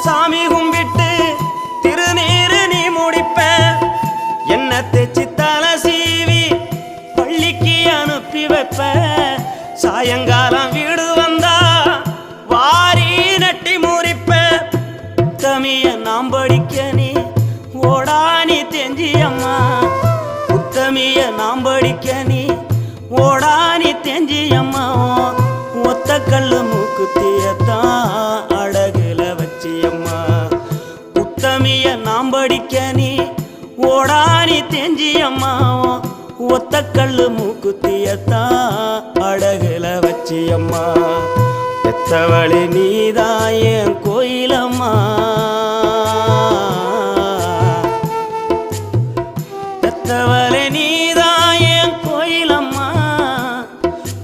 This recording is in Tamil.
சாமி கும்பிட்டு திருநீரு நீ முடிப்ப என்ன தேச்சி தலை சீவி பள்ளிக்கு அனுப்பி வைப்ப சாயங்காலம் வீடு வந்தா வாரி நட்டி முறிப்ப உத்தமிய நாம் படிக்க நீ ஓடானி தெஞ்சி அம்மா உத்தமிய நாம் படிக்க நீ ஓடானி தெஞ்சி அம்மா ஒத்த கல்லு மூக்குத்தியத்தான் அடகுல வச்சி அம்மா உத்தமிய நாம் படிக்க நீ ஓடானி தெஞ்சி அம்மா ஒத்த கல்லு மூக்குத்தியத்தான் அடகுல வச்சி அம்மா பெத்தவளி நீதான் என்